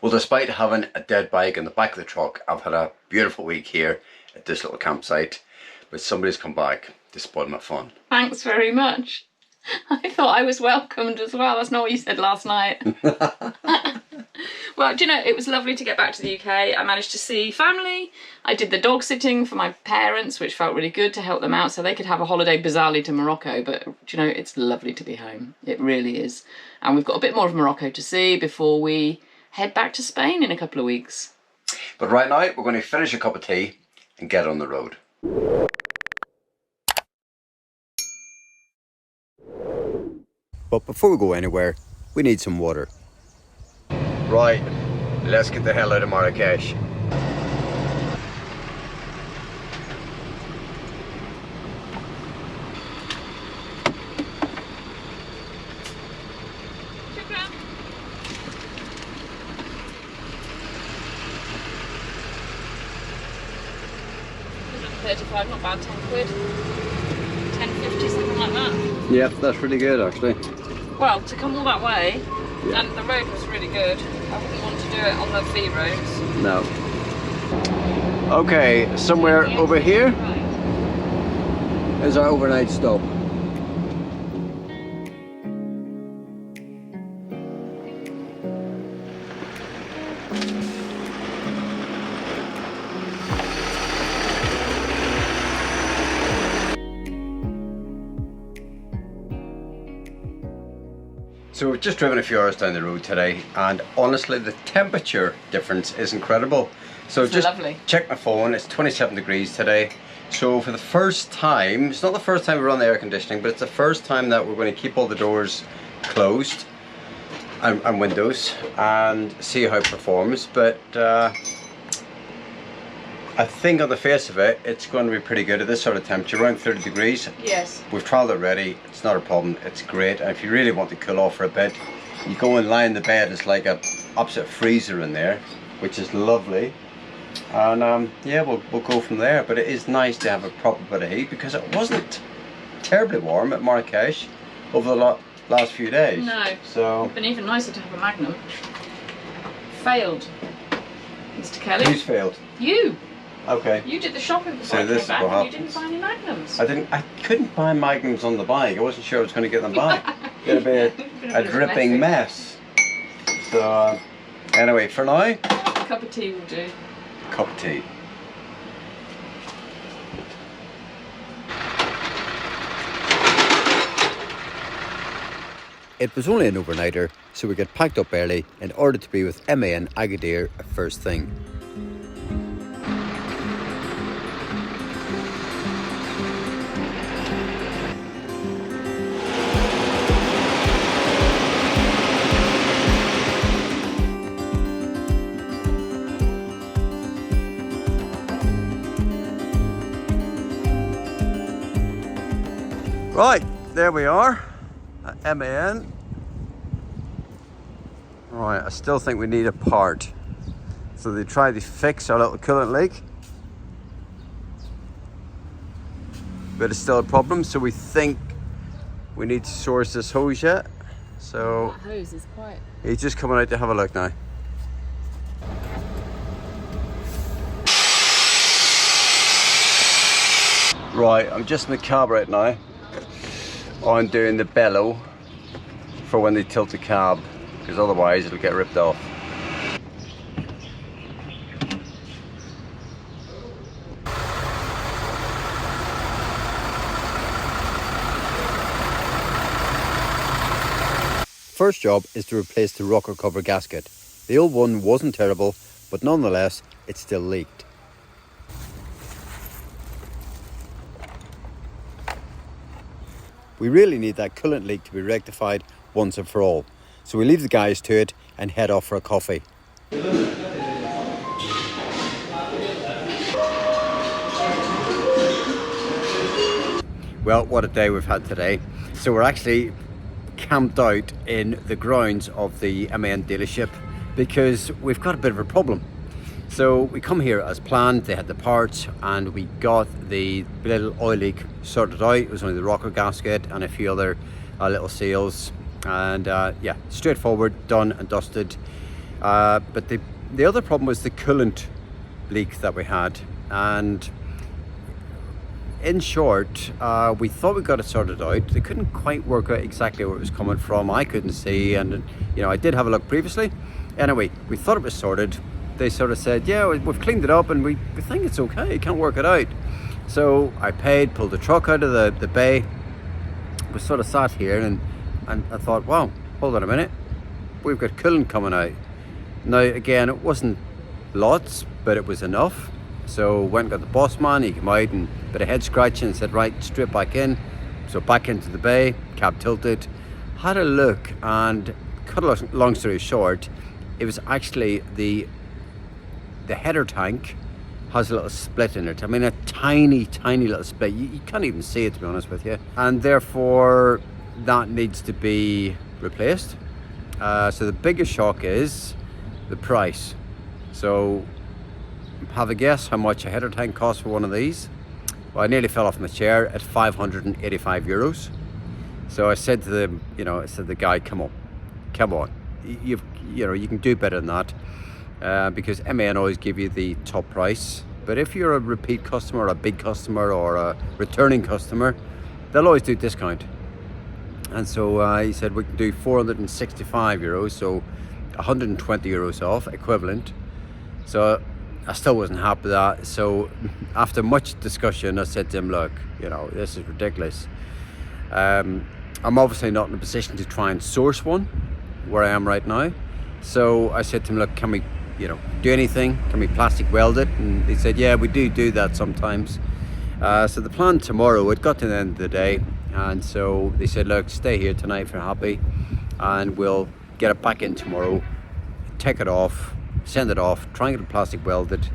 Well, despite having a dead bike in the back of the truck, I've had a beautiful week here at this little campsite, but somebody's come back to spoil my fun. Thanks very much. I thought I was welcomed as well. That's not what you said last night. Well, do you know, it was lovely to get back to the UK. I managed to see family. I did the dog sitting for my parents, which felt really good to help them out so they could have a holiday bizarrely to Morocco. But, do you know, it's lovely to be home. It really is. And we've got a bit more of Morocco to see before we head back to Spain in a couple of weeks. But right now, we're going to finish a cup of tea and get on the road. But before we go anywhere, we need some water. Right, let's get the hell out of Marrakesh. £35, not bad, 10 quid. 10.50, something like that. Yep, that's really good actually. Well, to come all that way, yeah. And the road was really good. I wouldn't want to do it on the V roads. No. Okay, somewhere over here is our overnight stop. So we've just driven a few hours down the road today, and honestly the temperature difference is incredible. So it's just lovely. Check my phone, it's 27 degrees today. So for the first time, it's not the first time we run the air conditioning, but it's the first time that we're going to keep all the doors closed and windows and see how it performs. But I think on the face of it, it's going to be pretty good at this sort of temperature, around 30 degrees. Yes. We've trialled it already, it's not a problem, it's great. And if you really want to cool off for a bit, you go and lie in the bed, it's like a absolute freezer in there, which is lovely. And yeah, we'll go from there. But it is nice to have a proper bit of heat, because it wasn't terribly warm at Marrakesh over the last few days. No, so it's been even nicer to have a Magnum. Failed, Mr. Kelly. Who's failed? You. Okay. You did the shopping before So I this came is back, what and you didn't buy any Magnums. I couldn't buy Magnums on the bike. I wasn't sure I was going to get them back. It'd be a dripping mess. So anyway, for now, a cup of tea will do. Cup of tea. It was only an overnighter, so we got packed up early in order to be with Emma in Agadir at first thing. Right, there we are at MAN. Right, I still think we need a part. So they tried to fix our little coolant leak, but it's still a problem, so we think we need to source this hose yet. So that hose is quite... He's just coming out to have a look now. Right, I'm just in the cab right now. I'm doing the bellow for when they tilt the cab, because otherwise it'll get ripped off. First job is to replace the rocker cover gasket. The old one wasn't terrible, but nonetheless it still leaked. We really need that coolant leak to be rectified once and for all. So we leave the guys to it and head off for a coffee. Well, what a day we've had today. So we're actually camped out in the grounds of the MAN dealership because we've got a bit of a problem. So we come here as planned, they had the parts and we got the little oil leak sorted out. It was only the rocker gasket and a few other little seals, and yeah, straightforward, done and dusted. But the other problem was the coolant leak that we had. And in short, we thought we got it sorted out. They couldn't quite work out exactly where it was coming from. I couldn't see, and I did have a look previously. Anyway, we thought it was sorted. They sort of said, yeah, we've cleaned it up and we think it's okay, can't work it out. So I paid, pulled the truck out of the bay. We sort of sat here and I thought, wow, hold on a minute, we've got coolant coming out. Now again, it wasn't lots, but it was enough. So went and got the boss man, he came out and a bit of head scratching and said, right, straight back in. So back into the bay, cab tilted, had a look, and cut a long story short, it was actually the header tank has a little split in it. I mean, a tiny little split. You can't even see it, to be honest with you. And therefore, that needs to be replaced. So the biggest shock is the price. So have a guess how much a header tank costs for one of these. Well, I nearly fell off my chair at 585 euros. So I said to them, I said to the guy, come on, you can do better than that. Because MAN always give you the top price, but if you're a repeat customer, or a big customer, or a returning customer, they'll always do discount. And so he said we can do 465 euros, so 120 euros off, equivalent. So I still wasn't happy with that. So after much discussion, I said to him, look, this is ridiculous. I'm obviously not in a position to try and source one where I am right now. So I said to him, look, can we do anything? Can we plastic weld it? And he said, yeah, we do that sometimes. So the plan tomorrow, it got to the end of the day, and so they said, look, stay here tonight if you're happy, and we'll get it back in tomorrow, take it off, send it off, try and get it plastic welded,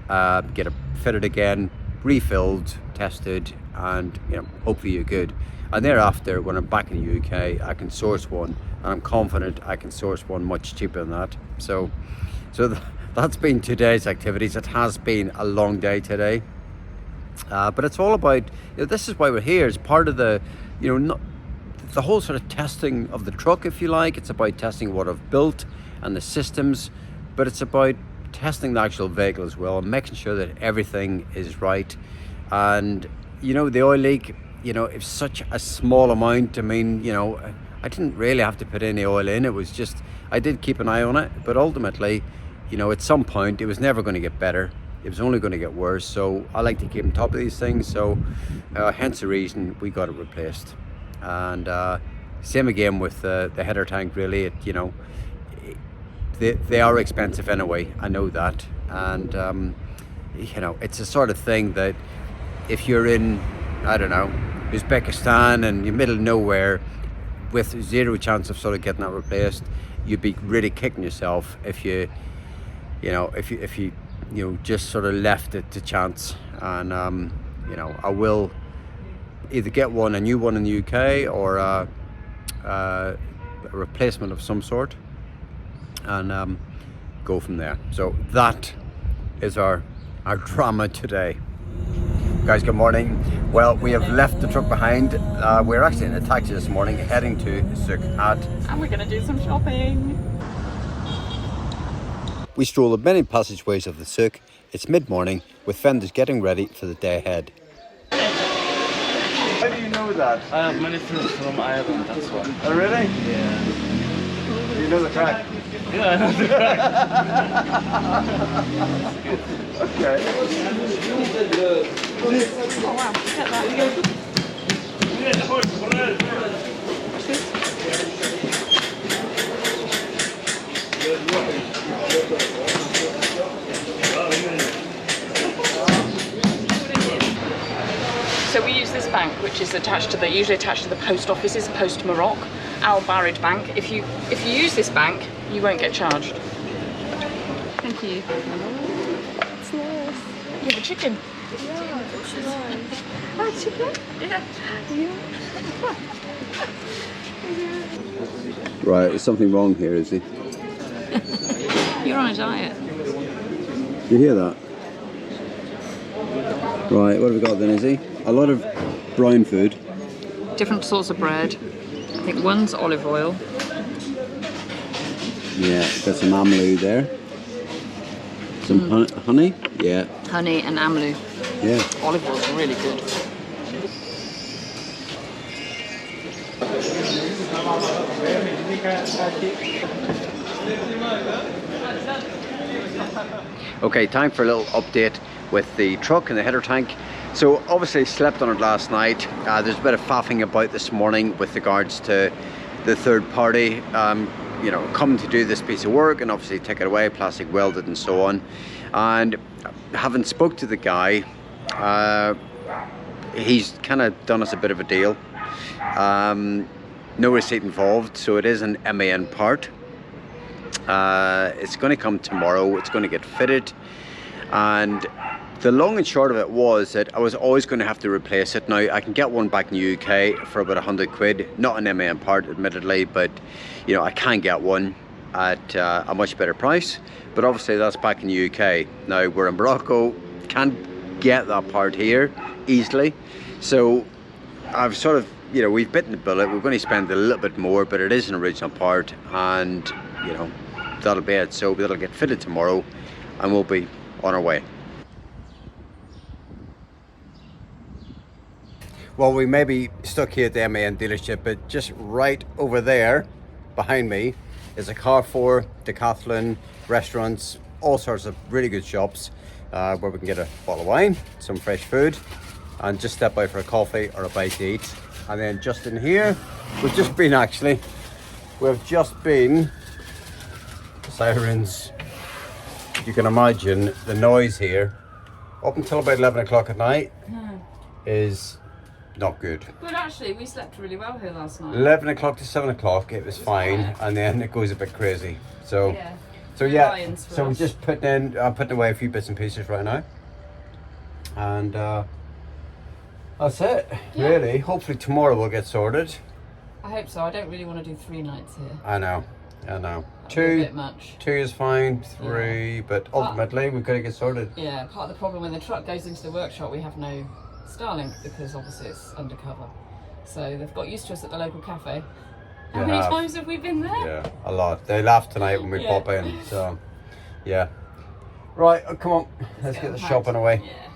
get it fitted again, refilled, tested, and hopefully you're good. And thereafter, when I'm back in the UK, I can source one, and I'm confident I can source one much cheaper than that. So that's been today's activities. It has been a long day today, but it's all about, this is why we're here. It's part of the, the whole sort of testing of the truck, if you like. It's about testing what I've built and the systems, but it's about testing the actual vehicle as well and making sure that everything is right. And the oil leak, it's such a small amount. I mean, I didn't really have to put any oil in. It was just, I did keep an eye on it, but ultimately, at some point, it was never going to get better. It was only going to get worse. So I like to keep on top of these things. So hence the reason we got it replaced. And same again with the header tank, really. They are expensive anyway. I know that. And, it's a sort of thing that if you're in, I don't know, Uzbekistan and you're middle of nowhere with zero chance of sort of getting that replaced, you'd be really kicking yourself if you just sort of left it to chance. And I will either get a new one in the UK, or a replacement of some sort, and go from there. So that is our drama today. Guys, good morning. Well, we have left the truck behind. We're actually in a taxi this morning heading to Agadir. And we're going to do some shopping. We stroll the many passageways of the souk. It's mid-morning with vendors getting ready for the day ahead. How do you know that? I have many friends from Ireland, that's why. Oh really? Yeah. Do you know the track? Yeah, I know the track. Okay. Oh wow, look at that. So we use this bank, which is usually attached to the post offices, Post Morocco, Al Barid Bank. If you use this bank, you won't get charged. Thank you. That's nice. You have a chicken. Yeah, it's nice. Oh, chicken? Yeah. Right, there's something wrong here, is he? You're on a diet. You hear that? Right, what have we got then, Izzy? A lot of brown food. Different sorts of bread. I think one's olive oil. Yeah, got some amlou there. Some honey? Yeah. Honey and amlou. Yeah. Olive oil is really good. Okay, time for a little update with the truck and the header tank. So obviously slept on it last night. There's a bit of faffing about this morning with regards to the third party, you know, coming to do this piece of work and obviously take it away, plastic welded and so on. And having spoke to the guy, he's kind of done us a bit of a deal. No receipt involved, so it is an MAN part. It's going to come tomorrow. It's going to get fitted, and the long and short of it was that I was always going to have to replace it. Now I can get one back in the UK for about 100 quid, not an MAN part admittedly, but you know, I can get one at a much better price. But obviously that's back in the UK. Now we're in Morocco, can't get that part here easily, so I've sort of, you know, we've bitten the bullet. We're going to spend a little bit more, but it is an original part, and you know, that'll be it. So that'll get fitted tomorrow and we'll be on our way. Well, we may be stuck here at the MAN dealership, but just right over there behind me is a Carrefour, Decathlon, restaurants, all sorts of really good shops where we can get a bottle of wine, some fresh food, and just step by for a coffee or a bite to eat. And then just in here, we've just been sirens. You can imagine the noise here up until about 11 o'clock at night is not good. But actually, we slept really well here last night. 11 o'clock to 7 o'clock, it was fine, and then it goes a bit crazy. So yeah, so we're just putting away a few bits and pieces right now, and that's it, really. Hopefully tomorrow we'll get sorted. I hope so. I don't really want to do 3 nights here. I know. That'd Two, be a bit much. 2 is fine, 3, but ultimately we've got to get sorted. Yeah, part of the problem when the truck goes into the workshop, we have no Starlink because obviously it's undercover. So they've got used to us at the local cafe. How many times have we been there? Yeah, a lot. They laughed tonight when we pop in, so yeah. Right, come on, let's get the shopping away. Yeah.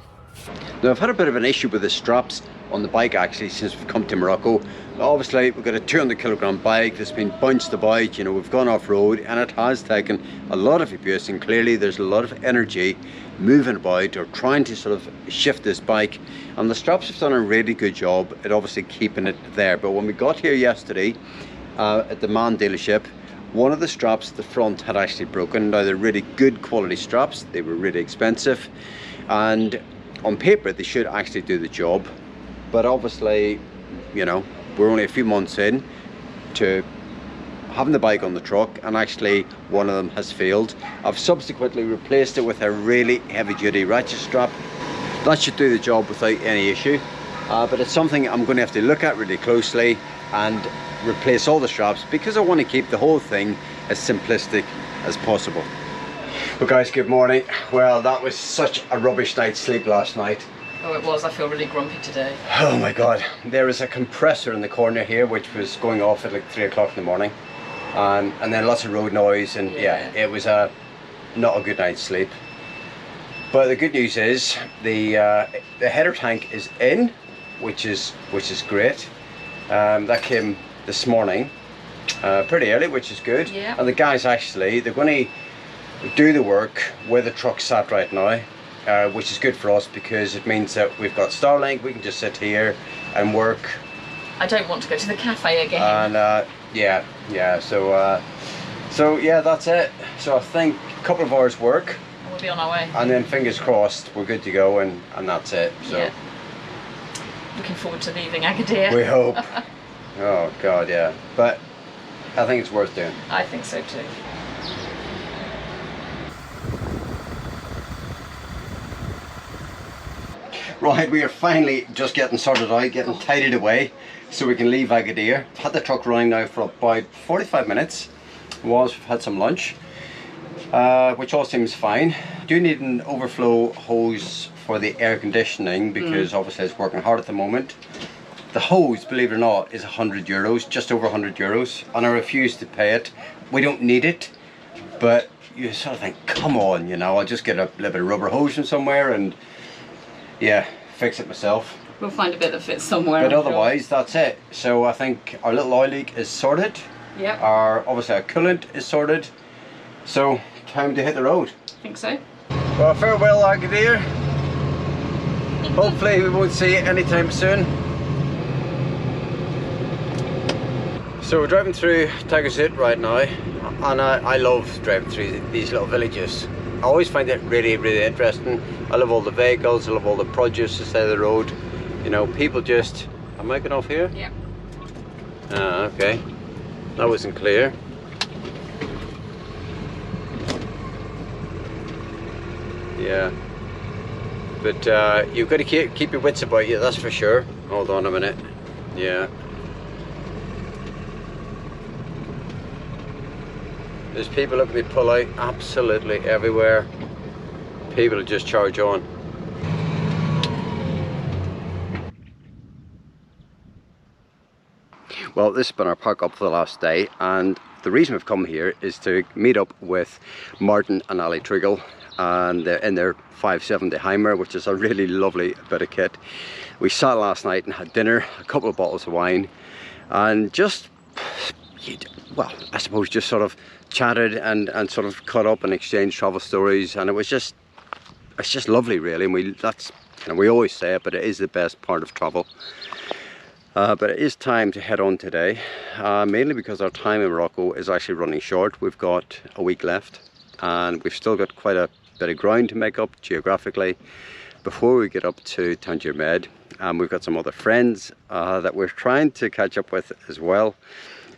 Now I've had a bit of an issue with the straps on the bike actually since we've come to Morocco. Obviously we've got a 200 kilogram bike that's been bunched about, you know, we've gone off road and it has taken a lot of abuse, and clearly there's a lot of energy moving about or trying to sort of shift this bike, and the straps have done a really good job at obviously keeping it there. But when we got here yesterday at the MAN dealership, one of the straps at the front had actually broken. Now they're really good quality straps, they were really expensive, and on paper they should actually do the job, but obviously, you know, we're only a few months in to having the bike on the truck, and actually one of them has failed. I've subsequently replaced it with a really heavy duty ratchet strap. That should do the job without any issue, but it's something I'm going to have to look at really closely and replace all the straps, because I want to keep the whole thing as simplistic as possible. Well guys, good morning. Well, that was such a rubbish night's sleep last night. Oh, it was. I feel really grumpy today. Oh my god. There was a compressor in the corner here which was going off at like 3 o'clock in the morning, and then lots of road noise, and yeah, it was not a good night's sleep. But the good news is the header tank is in, which is great. That came this morning pretty early, which is good. Yeah. And the guys actually, they're going to do the work where the truck's sat right now, which is good for us because it means that we've got Starlink. We can just sit here and work. I don't want to go to the cafe again. And yeah, so yeah, that's it. So I think a couple of hours work, and we'll be on our way. and then fingers crossed we're good to go, and that's it. So yeah. Looking forward to leaving Agadir. we hope. Oh god, yeah, but I think it's worth doing. I think so too. Right, we are finally just getting sorted out, getting tidied away so we can leave Agadir. I've had the truck running now for about 45 minutes. We've had some lunch, which all seems fine. Do need an overflow hose for the air conditioning because obviously it's working hard at the moment. The hose, believe it or not, is €100, just over €100, and I refuse to pay it. We don't need it, but you sort of think, come on, you know, I'll just get a little bit of rubber hose from somewhere and yeah, fix it myself. We'll find a bit that fits somewhere. But otherwise, that's it. So I think our little oil leak is sorted. Yep. Obviously our coolant is sorted. So time to hit the road. I think so. Well, farewell Agadir. Hopefully we won't see it anytime soon. So we're driving through Agadir right now, and I love driving through these little villages. I always find it really, really interesting. I love all the vehicles, I love all the produce on the side of the road. You know, people just... Am I getting off here? Yep. Ah, okay. That wasn't clear. Yeah. But you've got to keep your wits about you, that's for sure. Hold on a minute. Yeah. There's people looking to pull out absolutely everywhere. People just charge on. Well, this has been our park up for the last day, and the reason we've come here is to meet up with Martin and Ali Triggle, and they're in their 570 Heimer, which is a really lovely bit of kit. We sat last night and had dinner, a couple of bottles of wine, and just, well, I suppose just sort of chatted and sort of caught up and exchanged travel stories, and it's just lovely, really. And that's, you know, we always say it, but it is the best part of travel. But it is time to head on today, mainly because our time in Morocco is actually running short. We've got a week left, and we've still got quite a bit of ground to make up geographically before we get up to Tangier Med. We've got some other friends that we're trying to catch up with as well,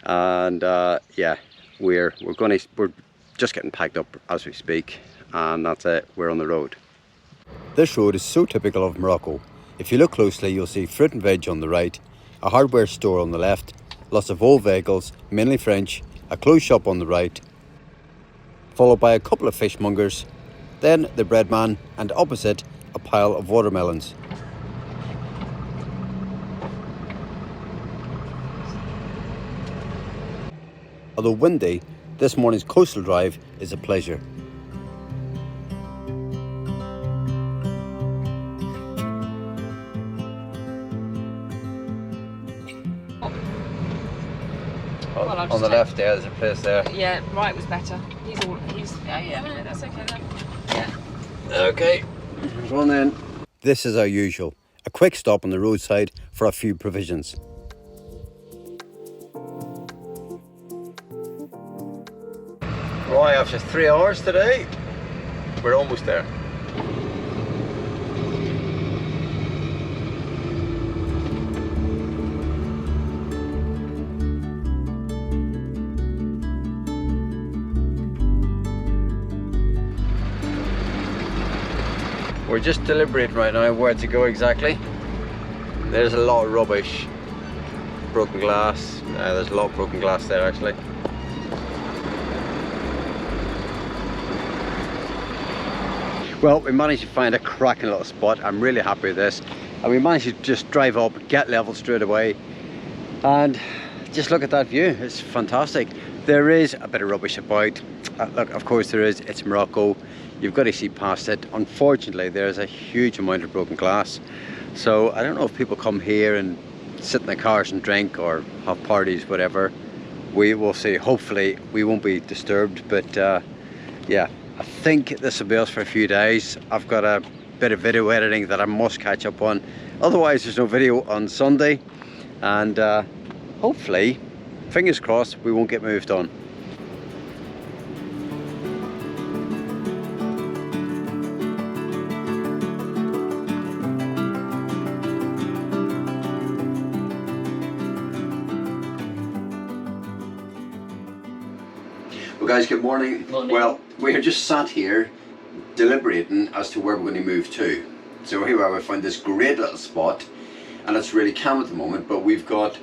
and yeah, we're just getting packed up as we speak, and that's it. We're on the road. This road is so typical of Morocco. If you look closely, you'll see fruit and veg on the right, a hardware store on the left, lots of old vehicles, mainly French, a clothes shop on the right, followed by a couple of fishmongers, then the bread man, and opposite, a pile of watermelons. Although windy, this morning's coastal drive is a pleasure. Well, on the left there, there's a place there. Yeah, right was better. Yeah, no, that's okay then. Yeah. Okay, there's one then. This is our usual, a quick stop on the roadside for a few provisions. Right, after 3 hours today, we're almost there. We're just deliberating right now where to go exactly. There's a lot of rubbish, broken glass. There's a lot of broken glass there actually. Well, we managed to find a cracking little spot. I'm really happy with this. And we managed to just drive up, get level straight away, and just look at that view. It's fantastic. There is a bit of rubbish about. Look, of course there is. It's Morocco. You've got to see past it. Unfortunately, there's a huge amount of broken glass. So I don't know if people come here and sit in their cars and drink or have parties, whatever. We will see. Hopefully we won't be disturbed, but yeah, I think this will be us for a few days. I've got a bit of video editing that I must catch up on. Otherwise there's no video on Sunday, and hopefully, fingers crossed, we won't get moved on. Well guys, good morning. Morning. Well, we're just sat here deliberating as to where we're going to move to. So here we are, we found this great little spot, and it's really calm at the moment, but we've got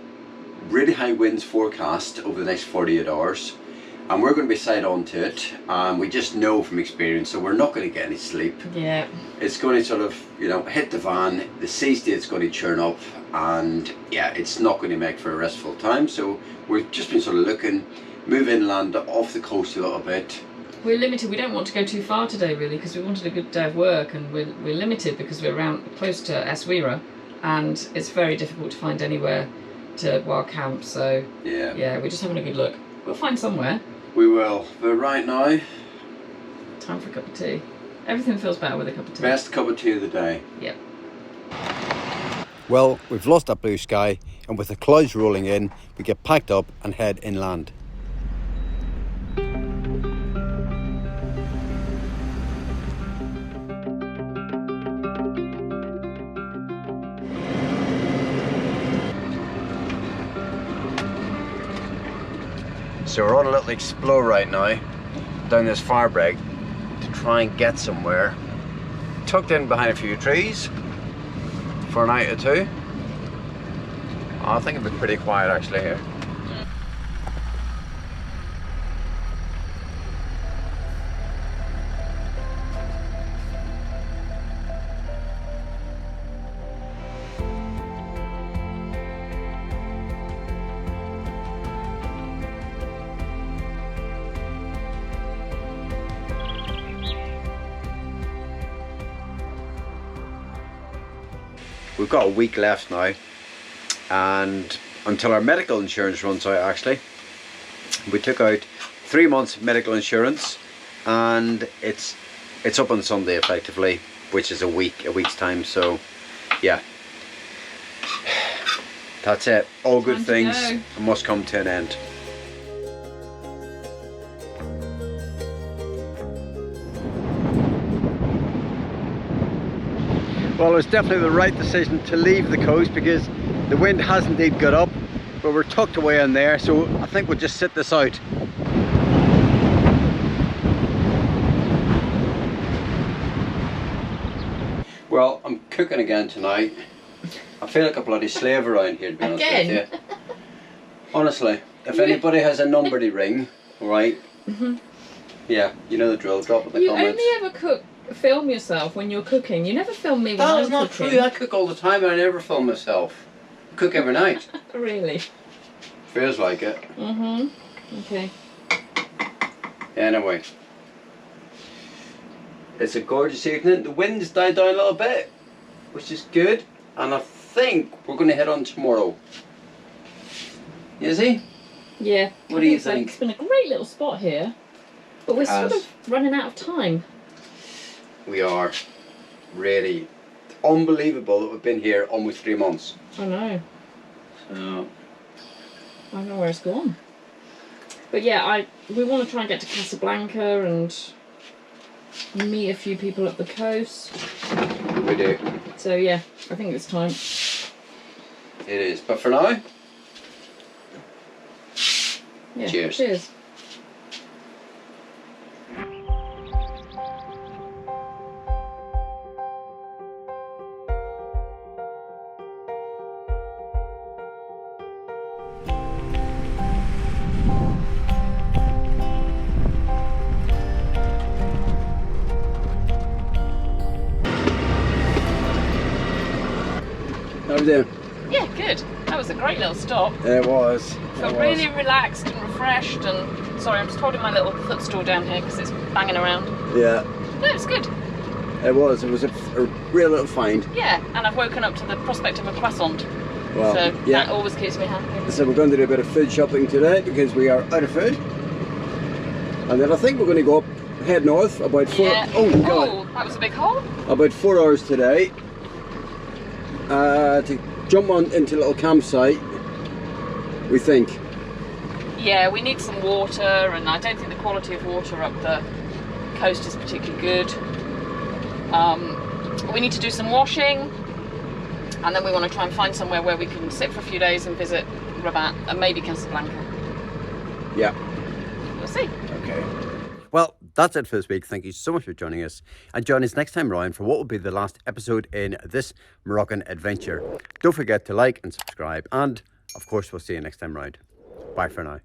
really high winds forecast over the next 48 hours, and we're going to be side on to it, and we just know from experience, so we're not going to get any sleep. Yeah. It's going to sort of, you know, hit the van, the sea state's going to churn up, and yeah, it's not going to make for a restful time. So we've just been sort of looking, move inland off the coast a little bit, we're limited. We don't want to go too far today, really, because we wanted a good day of work, and we're limited because we're around close to Essaouira, and it's very difficult to find anywhere to wild camp. So yeah, we're just having a good look. We'll find somewhere. We will. But right now, time for a cup of tea. Everything feels better with a cup of tea. Best cup of tea of the day. Yep. Well, we've lost that blue sky, and with the clouds rolling in, we get packed up and head inland. So we're on a little explore right now, down this fire break, to try and get somewhere. Tucked in behind a few trees for a night or two. I think it'll be pretty quiet actually here. We've got a week left now, and until our medical insurance runs out actually. We took out 3 months medical insurance, and it's up on Sunday effectively, which is a week's time. So yeah, that's it. All good things must come to an end. Well, it was definitely the right decision to leave the coast because the wind has indeed got up, but we're tucked away in there, so I think we'll just sit this out. Well, I'm cooking again tonight. I feel like a bloody slave around here, to be honest with you. Honestly, if anybody has a number to ring, right? Yeah, you know the drill. Drop it in the comments. You only ever film yourself when you're cooking. You never film me when I'm cooking. That's not true. I cook all the time and I never film myself. I cook every night. Really? Feels like it. Okay. Anyway. It's a gorgeous evening. The wind's died down a little bit, which is good. And I think we're going to head on tomorrow. Is he? Yeah. What do you think? It's been a great little spot here, but we're sort of running out of time. We are. Really. It's unbelievable that we've been here almost 3 months. I know. So. I don't know where it's gone. But yeah, we want to try and get to Casablanca and meet a few people up the coast. We do. So yeah, I think it's time. It is. But for now, yeah, cheers. Cheers. How we doing? Yeah, good. That was a great little stop. It was. Felt really relaxed and refreshed, and sorry, I'm just holding my little footstool down here because it's banging around. Yeah. No, it was good. It was. It was a real little find. Yeah, and I've woken up to the prospect of a croissant. Well, so yeah. that always keeps me happy. So we're going to do a bit of food shopping today because we are out of food. And then I think we're going to go up, head north about 4. Yeah. Oh God! Oh, that was a big hole. About 4 hours today. To jump on into a little campsite. We think. Yeah, we need some water, and I don't think the quality of water up the coast is particularly good. We need to do some washing, and then we want to try and find somewhere where we can sit for a few days and visit Rabat and maybe Casablanca. Yeah. We'll see. Okay. Well, that's it for this week. Thank you so much for joining us. And join us next time around for what will be the last episode in this Moroccan adventure. Don't forget to like and subscribe. And, of course, we'll see you next time around. Bye for now.